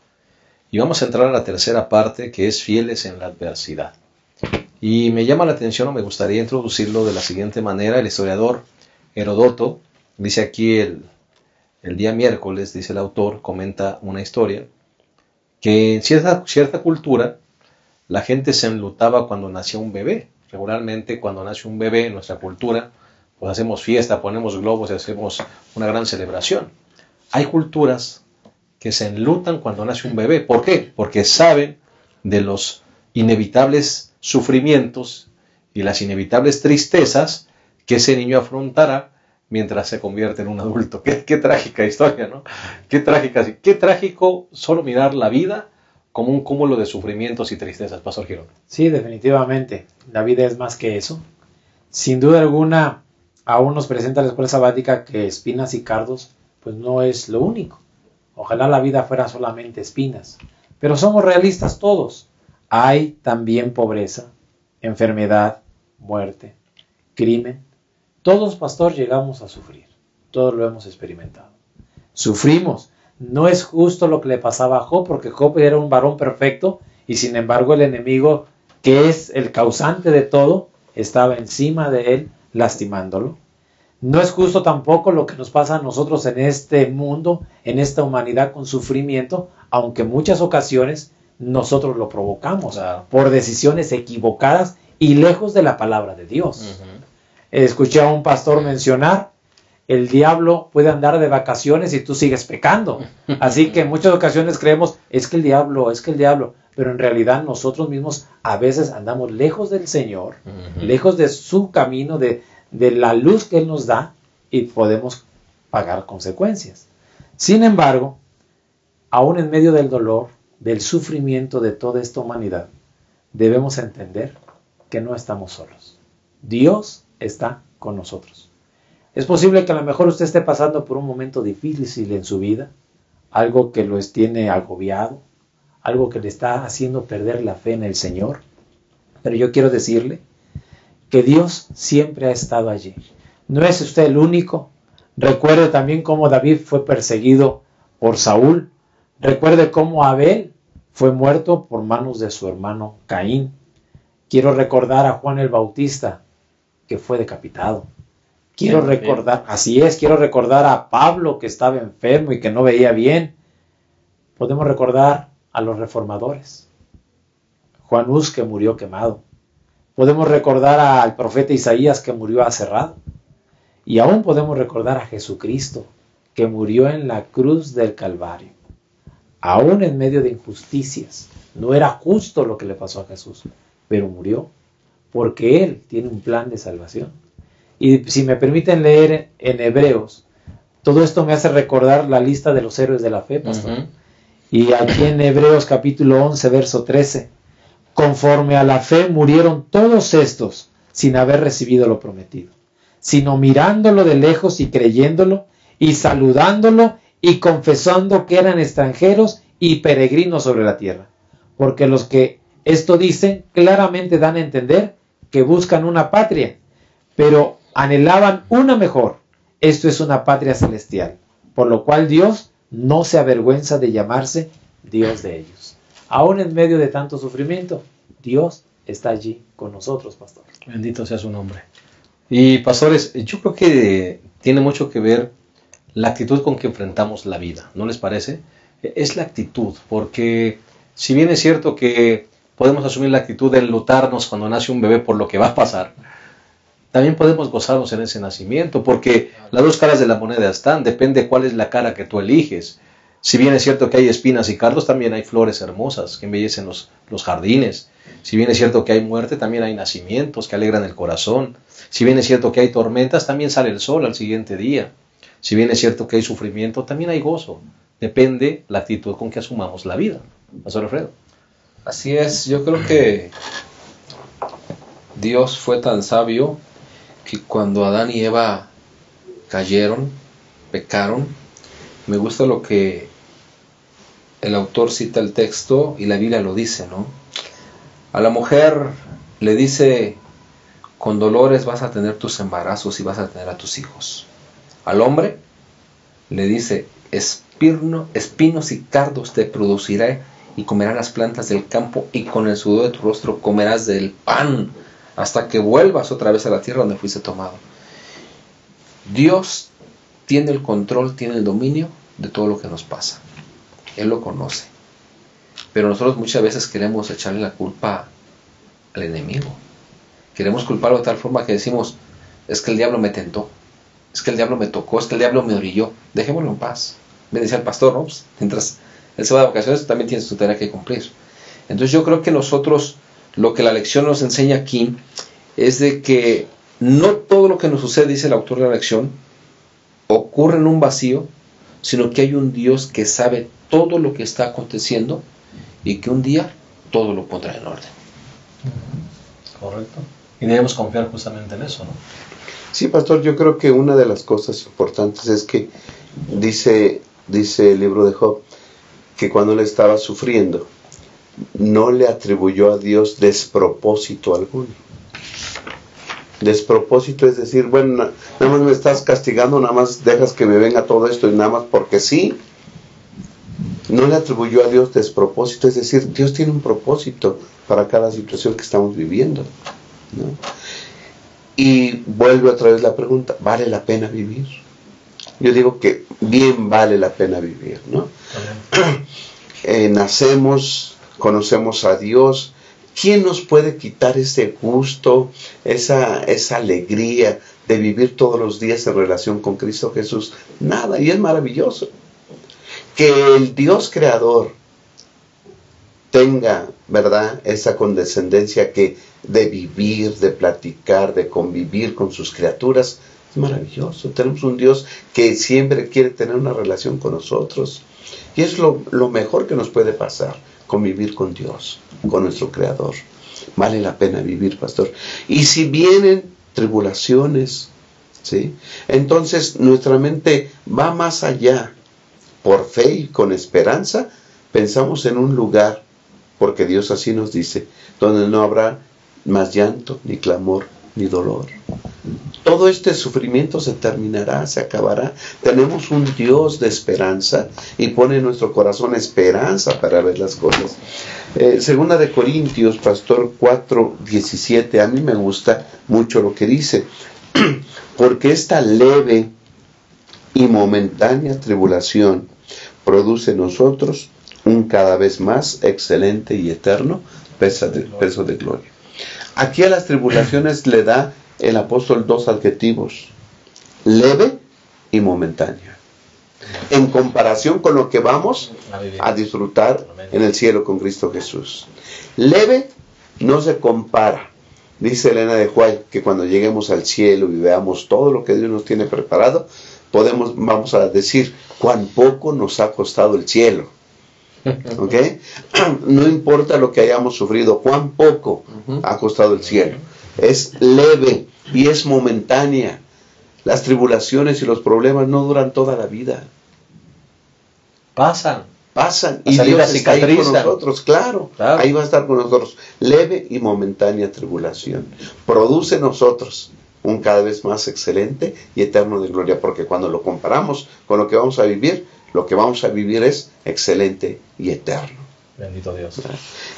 A: Y vamos a entrar a la tercera parte, que es fieles en la adversidad. Y me llama la atención, o me gustaría introducirlo de la siguiente manera. El historiador Heródoto dice aquí el día miércoles, dice el autor, comenta una historia, que en cierta cultura la gente se enlutaba cuando nacía un bebé. Regularmente cuando nace un bebé en nuestra cultura, pues hacemos fiesta, ponemos globos y hacemos una gran celebración. Hay culturas que se enlutan cuando nace un bebé. ¿Por qué? Porque saben de los inevitables sufrimientos y las inevitables tristezas que ese niño afrontará mientras se convierte en un adulto. Qué trágica historia, ¿no? Qué trágico solo mirar la vida como un cúmulo de sufrimientos y tristezas, Pastor Girón.
C: Sí, definitivamente. La vida es más que eso. Sin duda alguna, aún nos presenta la escuela sabática que espinas y cardos, pues no es lo único. Ojalá la vida fuera solamente espinas. Pero somos realistas todos. Hay también pobreza, enfermedad, muerte, crimen. Todos, pastor, llegamos a sufrir. Todos lo hemos experimentado. Sufrimos. No es justo lo que le pasaba a Job, porque Job era un varón perfecto y sin embargo el enemigo, que es el causante de todo, estaba encima de él, lastimándolo. No es justo tampoco lo que nos pasa a nosotros en este mundo, en esta humanidad con sufrimiento, aunque en muchas ocasiones nosotros lo provocamos por decisiones equivocadas y lejos de la palabra de Dios. Escuché a un pastor mencionar: el diablo puede andar de vacaciones y tú sigues pecando. Así que en muchas ocasiones creemos, es que el diablo, pero en realidad nosotros mismos a veces andamos lejos del Señor, lejos de su camino, de la luz que Él nos da, y podemos pagar consecuencias. Sin embargo, aún en medio del dolor, del sufrimiento de toda esta humanidad, debemos entender que no estamos solos. Dios está con nosotros. Es posible que a lo mejor usted esté pasando por un momento difícil en su vida, algo que lo tiene agobiado, algo que le está haciendo perder la fe en el Señor. Pero yo quiero decirle que Dios siempre ha estado allí. No es usted el único. Recuerde también cómo David fue perseguido por Saúl. Recuerde cómo Abel fue muerto por manos de su hermano Caín. Quiero recordar a Juan el Bautista, que fue decapitado. Quiero recordar a Pablo, que estaba enfermo y que no veía bien. Podemos recordar a los reformadores. Juan Hus, que murió quemado. Podemos recordar al profeta Isaías, que murió aserrado. Y aún podemos recordar a Jesucristo, que murió en la cruz del Calvario. Aún en medio de injusticias. No era justo lo que le pasó a Jesús, pero murió porque Él tiene un plan de salvación. Y si me permiten leer en Hebreos, todo esto me hace recordar la lista de los héroes de la fe, pastor. Y aquí en Hebreos capítulo 11, verso 13, conforme a la fe murieron todos estos sin haber recibido lo prometido, sino mirándolo de lejos y creyéndolo y saludándolo y confesando que eran extranjeros y peregrinos sobre la tierra. Porque los que esto dicen claramente dan a entender que buscan una patria, pero anhelaban una mejor. Esto es una patria celestial, por lo cual Dios no se avergüenza de llamarse Dios de ellos. Aún en medio de tanto sufrimiento, Dios está allí con nosotros, pastor.
A: Bendito sea su nombre. Y pastores, yo creo que tiene mucho que ver la actitud con que enfrentamos la vida, ¿no les parece? Es la actitud, porque si bien es cierto que podemos asumir la actitud de enlutarnos cuando nace un bebé por lo que va a pasar, también podemos gozarnos en ese nacimiento, porque las dos caras de la moneda están, depende cuál es la cara que tú eliges. Si bien es cierto que hay espinas y cardos, también hay flores hermosas que embellecen los jardines. Si bien es cierto que hay muerte, también hay nacimientos que alegran el corazón. Si bien es cierto que hay tormentas, también sale el sol al siguiente día. Si bien es cierto que hay sufrimiento, también hay gozo. Depende la actitud con que asumamos la vida. Pastor Alfredo.
B: Así es, yo creo que Dios fue tan sabio que cuando Adán y Eva cayeron, pecaron, me gusta lo que el autor cita el texto y la Biblia lo dice, ¿no? A la mujer le dice, con dolores vas a tener tus embarazos y vas a tener a tus hijos. Al hombre le dice, espinos y cardos te produciré y comerás las plantas del campo y con el sudor de tu rostro comerás del pan hasta que vuelvas otra vez a la tierra donde fuiste tomado. Dios tiene el control, tiene el dominio de todo lo que nos pasa. Él lo conoce. Pero nosotros muchas veces queremos echarle la culpa al enemigo. Queremos culparlo de tal forma que decimos, es que el diablo me tentó, es que el diablo me tocó, es que el diablo me orilló. Dejémoslo en paz. Me decía el pastor, ¿no? Pues, mientras él se va de vacaciones, también tiene su tarea que cumplir. Entonces yo creo que nosotros lo que la lección nos enseña aquí es de que no todo lo que nos sucede, dice el autor de la lección, ocurre en un vacío, sino que hay un Dios que sabe todo lo que está aconteciendo y que un día todo lo pondrá en orden.
A: Correcto. Y debemos confiar justamente en eso, ¿no?
D: Sí, pastor, yo creo que una de las cosas importantes es que dice el libro de Job que cuando él estaba sufriendo no le atribuyó a Dios despropósito alguno. Despropósito es decir, bueno, nada más me estás castigando, nada más dejas que me venga todo esto y nada más porque sí. No le atribuyó a Dios despropósito, es decir, Dios tiene un propósito para cada situación que estamos viviendo, ¿no? Y vuelve otra vez la pregunta, ¿vale la pena vivir? Yo digo que bien vale la pena vivir, ¿no? Nacemos, conocemos a Dios. ¿Quién nos puede quitar ese gusto, esa alegría de vivir todos los días en relación con Cristo Jesús? Nada, y es maravilloso. Que el Dios creador tenga, ¿verdad?, esa condescendencia que de vivir, de platicar, de convivir con sus criaturas, es maravilloso. Tenemos un Dios que siempre quiere tener una relación con nosotros. Y es lo mejor que nos puede pasar, convivir con Dios, con nuestro Creador. Vale la pena vivir, pastor. Y si vienen tribulaciones, ¿sí?, entonces nuestra mente va más allá. Por fe y con esperanza, pensamos en un lugar, porque Dios así nos dice, donde no habrá más llanto, ni clamor, ni dolor. Todo este sufrimiento se terminará, se acabará. Tenemos un Dios de esperanza y pone en nuestro corazón esperanza para ver las cosas. Segunda de Corintios, pastor 4:17, a mí me gusta mucho lo que dice, porque esta leve y momentánea tribulación produce en nosotros un cada vez más excelente y eterno peso de gloria. Aquí a las tribulaciones le da el apóstol dos adjetivos: leve y momentánea, en comparación con lo que vamos a disfrutar en el cielo con Cristo Jesús. Leve no se compara. Dice Elena de White que cuando lleguemos al cielo y veamos todo lo que Dios nos tiene preparado, vamos a decir cuán poco nos ha costado el cielo. ¿Ok? No importa lo que hayamos sufrido, cuán poco ha costado el cielo. Es leve y es momentánea. Las tribulaciones y los problemas no duran toda la vida.
A: Pasan
D: y Dios está ahí con nosotros, claro, ahí va a estar con nosotros. Leve y momentánea tribulación produce en nosotros un cada vez más excelente y eterno de gloria, porque cuando lo comparamos con lo que vamos a vivir es excelente y eterno.
A: Bendito Dios.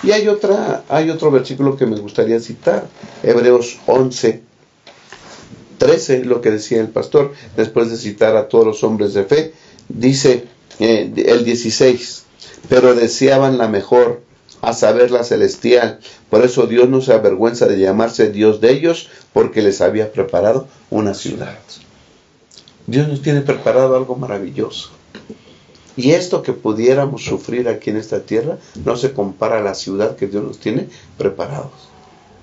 D: Y hay otro versículo que me gustaría citar, Hebreos 11:13, lo que decía el pastor, después de citar a todos los hombres de fe, dice el 16, pero deseaban la mejor, a saber la celestial, por eso Dios no se avergüenza de llamarse Dios de ellos, porque les había preparado una ciudad. Dios nos tiene preparado algo maravilloso. Y esto que pudiéramos sufrir aquí en esta tierra no se compara a la ciudad que Dios nos tiene preparados.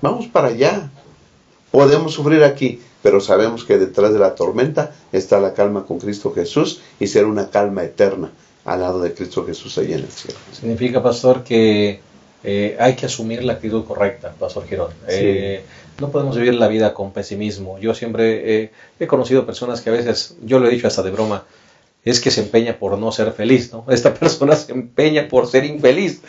D: Vamos para allá. Podemos sufrir aquí, pero sabemos que detrás de la tormenta está la calma con Cristo Jesús y será una calma eterna al lado de Cristo Jesús allá en el cielo.
A: Significa, pastor, que hay que asumir la actitud correcta, pastor Girón.
C: Sí.
A: No podemos vivir la vida con pesimismo. Yo siempre he conocido personas que a veces, yo lo he dicho hasta de broma, es que se empeña por no ser feliz, ¿no? Esta persona se empeña por ser infeliz.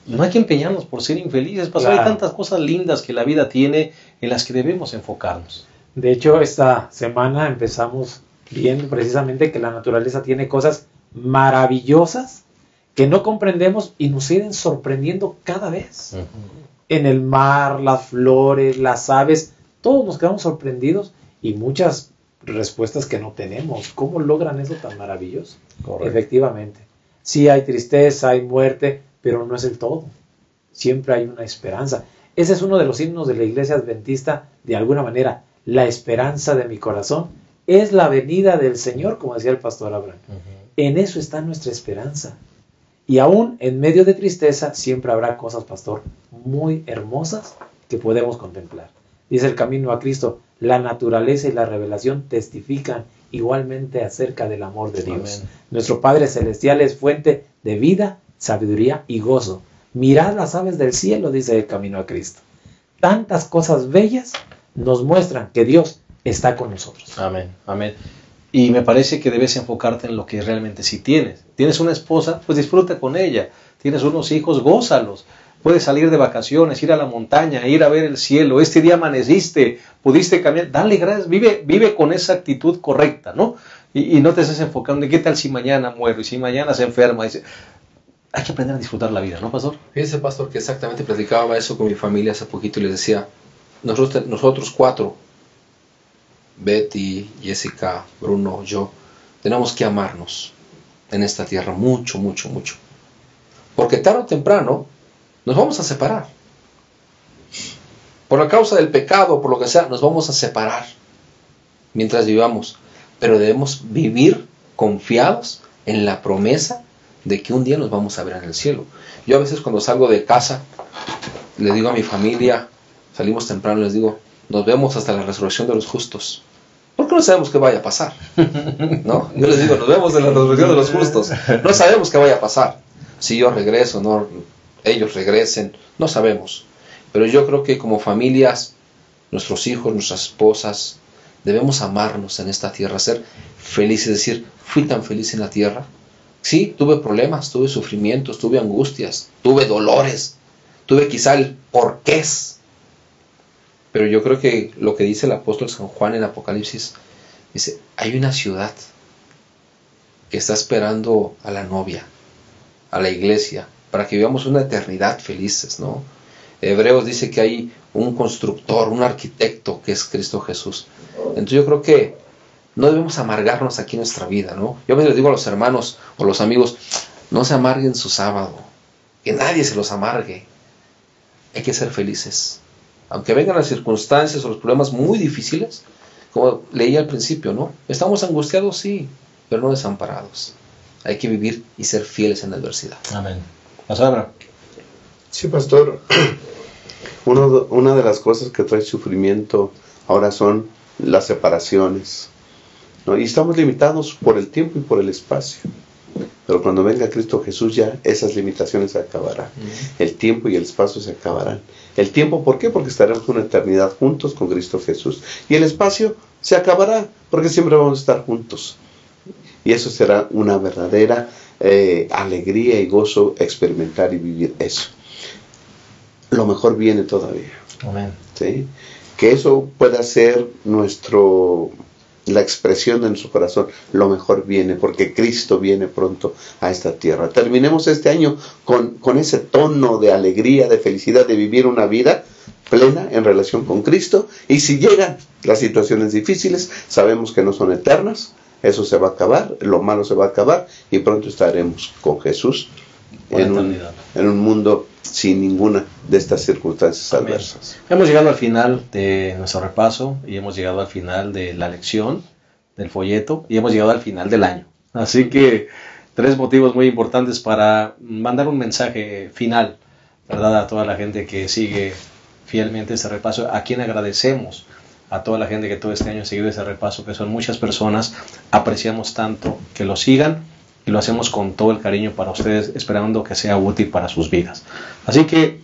A: No hay que empeñarnos por ser infelices, pastor. Claro. Hay tantas cosas lindas que la vida tiene en las que debemos enfocarnos.
C: De hecho, esta semana empezamos viendo precisamente que la naturaleza tiene cosas maravillosas que no comprendemos y nos siguen sorprendiendo cada vez. Uh-huh. En el mar, las flores, las aves, todos nos quedamos sorprendidos y muchas respuestas que no tenemos. ¿Cómo logran eso tan maravilloso? Correcto. Efectivamente. Sí hay tristeza, hay muerte, pero no es el todo. Siempre hay una esperanza. Ese es uno de los himnos de la Iglesia Adventista, de alguna manera. La esperanza de mi corazón es la venida del Señor, como decía el pastor Abraham. Uh-huh. En eso está nuestra esperanza. Y aún en medio de tristeza siempre habrá cosas, pastor, muy hermosas que podemos contemplar. Dice el camino a Cristo, la naturaleza y la revelación testifican igualmente acerca del amor de Dios.
A: Amén.
C: Nuestro Padre Celestial es fuente de vida, sabiduría y gozo. Mirad las aves del cielo, dice el camino a Cristo. Tantas cosas bellas nos muestran que Dios está con nosotros.
A: Amén, amén. Y me parece que debes enfocarte en lo que realmente sí tienes. Tienes una esposa, pues disfruta con ella. Tienes unos hijos, gózalos. Puedes salir de vacaciones, ir a la montaña, ir a ver el cielo. Este día amaneciste, pudiste caminar. Dale gracias, vive con esa actitud correcta, ¿no? Y no te estés enfocando en qué tal si mañana muero y si mañana se enferma. Hay que aprender a disfrutar la vida, ¿no, pastor?
B: Fíjese, pastor, que exactamente platicaba eso con mi familia hace poquito y les decía, nosotros 4, Betty, Jessica, Bruno, yo, tenemos que amarnos en esta tierra mucho, mucho, mucho. Porque tarde o temprano nos vamos a separar. Por la causa del pecado, por lo que sea, nos vamos a separar mientras vivamos. Pero debemos vivir confiados en la promesa de que un día nos vamos a ver en el cielo. Yo a veces cuando salgo de casa, le digo a mi familia, salimos temprano, les digo, nos vemos hasta la resurrección de los justos. Porque no sabemos qué vaya a pasar, ¿no? Yo les digo, nos vemos en la resurrección de los justos. No sabemos qué vaya a pasar. Si yo regreso, no, ellos regresen, no sabemos. Pero yo creo que como familias, nuestros hijos, nuestras esposas, debemos amarnos en esta tierra, ser felices, decir, fui tan feliz en la tierra. Sí, tuve problemas, tuve sufrimientos, tuve angustias, tuve dolores, tuve quizá el porqués. Pero yo creo que lo que dice el apóstol San Juan en Apocalipsis, dice, hay una ciudad que está esperando a la novia, a la iglesia, para que vivamos una eternidad felices, ¿no? Hebreos dice que hay un constructor, un arquitecto que es Cristo Jesús. Entonces yo creo que no debemos amargarnos aquí en nuestra vida, ¿no? Yo a veces les digo a los hermanos o los amigos, no se amarguen su sábado, que nadie se los amargue. Hay que ser felices. Aunque vengan las circunstancias o los problemas muy difíciles, como leí al principio, ¿no? Estamos angustiados, sí, pero no desamparados. Hay que vivir y ser fieles en la adversidad.
A: Amén. Pastor.
D: Sí, pastor. Una de las cosas que trae sufrimiento ahora son las separaciones, ¿no? Y estamos limitados por el tiempo y por el espacio. Pero cuando venga Cristo Jesús ya esas limitaciones se acabarán. El tiempo y el espacio se acabarán. El tiempo, ¿por qué? Porque estaremos una eternidad juntos con Cristo Jesús. Y el espacio se acabará porque siempre vamos a estar juntos. Y eso será una verdadera alegría y gozo experimentar y vivir eso. Lo mejor viene todavía.
A: Amén.
D: ¿Sí? Que eso pueda ser la expresión de nuestro corazón. Lo mejor viene porque Cristo viene pronto a esta tierra. Terminemos este año con ese tono de alegría, de felicidad, de vivir una vida plena en relación con Cristo. Y si llegan las situaciones difíciles, sabemos que no son eternas. Eso se va a acabar, lo malo se va a acabar y pronto estaremos con Jesús en un mundo sin ninguna de estas circunstancias adversas.
A: Hemos llegado al final de nuestro repaso y hemos llegado al final de la lección, del folleto, y hemos llegado al final del año. Así que 3 motivos muy importantes para mandar un mensaje final, ¿verdad? A toda la gente que sigue fielmente este repaso, a quien agradecemos, a toda la gente que todo este año ha seguido ese repaso, que son muchas personas, apreciamos tanto que lo sigan y lo hacemos con todo el cariño para ustedes, esperando que sea útil para sus vidas. Así que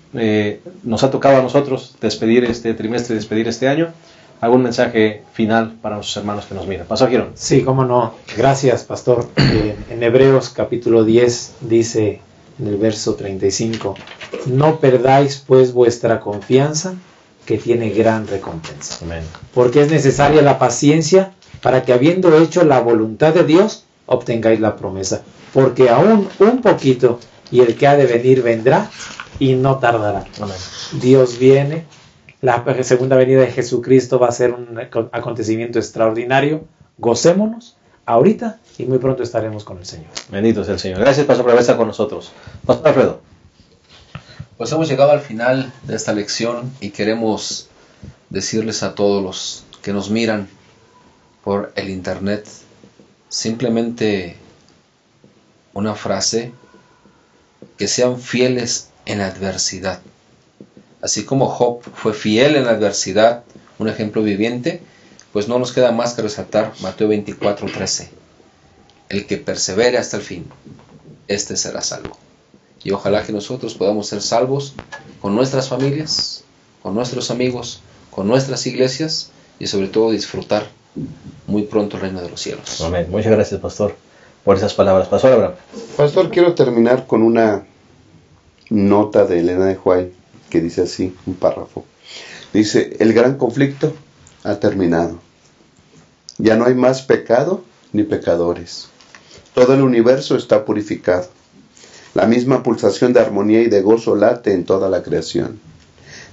A: nos ha tocado a nosotros despedir este trimestre, despedir este año. ¿Algún mensaje final para nuestros hermanos que nos miran? Pastor Girón.
C: Sí, cómo no. Gracias, pastor. En Hebreos capítulo 10 dice en el verso 35, no perdáis pues vuestra confianza, que tiene gran recompensa.
A: Amén.
C: Porque es necesaria la paciencia para que, habiendo hecho la voluntad de Dios, obtengáis la promesa. Porque aún un poquito y el que ha de venir vendrá y no tardará.
A: Amén.
C: Dios viene. La segunda venida de Jesucristo va a ser un acontecimiento extraordinario. Gocémonos ahorita y muy pronto estaremos con el Señor.
A: Bendito sea el Señor. Gracias, Pastor, por estar con nosotros. Pastor Alfredo.
B: Pues hemos llegado al final de esta lección y queremos decirles a todos los que nos miran por el internet simplemente una frase que sean fieles en la adversidad. Así como Job fue fiel en la adversidad, un ejemplo viviente, pues no nos queda más que resaltar Mateo 24:13. El que persevere hasta el fin, este será salvo. Y ojalá que nosotros podamos ser salvos con nuestras familias, con nuestros amigos, con nuestras iglesias y sobre todo disfrutar muy pronto el reino de los cielos.
A: Amén. Muchas gracias, pastor, por esas palabras. Pastor Abraham.
D: Pastor, quiero terminar con una nota de Elena de White que dice así, un párrafo. Dice, el gran conflicto ha terminado. Ya no hay más pecado ni pecadores. Todo el universo está purificado. La misma pulsación de armonía y de gozo late en toda la creación.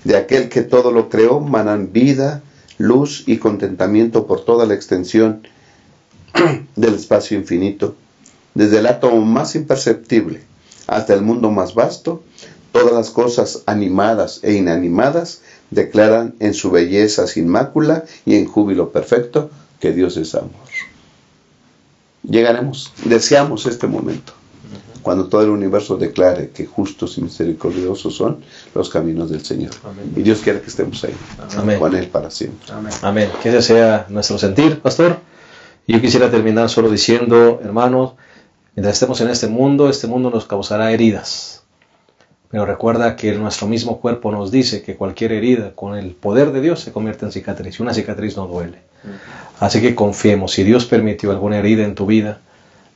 D: De aquel que todo lo creó manan vida, luz y contentamiento por toda la extensión del espacio infinito. Desde el átomo más imperceptible hasta el mundo más vasto, todas las cosas animadas e inanimadas declaran en su belleza sin mácula y en júbilo perfecto que Dios es amor. Llegaremos, deseamos este momento, cuando todo el universo declare que justos y misericordiosos son los caminos del Señor.
C: Amén.
D: Y Dios quiere que estemos ahí,
A: Amén.
D: con Él para siempre.
C: Amén.
A: Amén. Que ese sea nuestro sentir, pastor. Yo quisiera terminar solo diciendo, hermanos, mientras estemos en este mundo nos causará heridas. Pero recuerda que nuestro mismo cuerpo nos dice que cualquier herida con el poder de Dios se convierte en cicatriz. Y una cicatriz no duele. Así que confiemos. Si Dios permitió alguna herida en tu vida,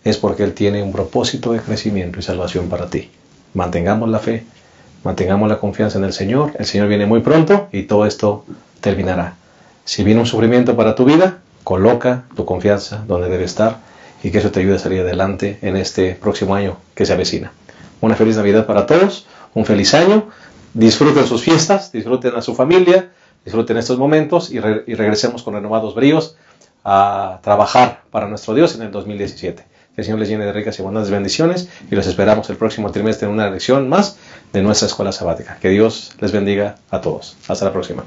A: es porque Él tiene un propósito de crecimiento y salvación para ti. Mantengamos la fe, mantengamos la confianza en el Señor. El Señor viene muy pronto y todo esto terminará. Si viene un sufrimiento para tu vida, coloca tu confianza donde debe estar y que eso te ayude a salir adelante en este próximo año que se avecina. Una feliz Navidad para todos, un feliz año. Disfruten sus fiestas, disfruten a su familia, disfruten estos momentos y regresemos con renovados bríos a trabajar para nuestro Dios en el 2017. Que el Señor les llene de ricas y abundantes bendiciones y los esperamos el próximo trimestre en una lección más de nuestra escuela sabática. Que Dios les bendiga a todos. Hasta la próxima.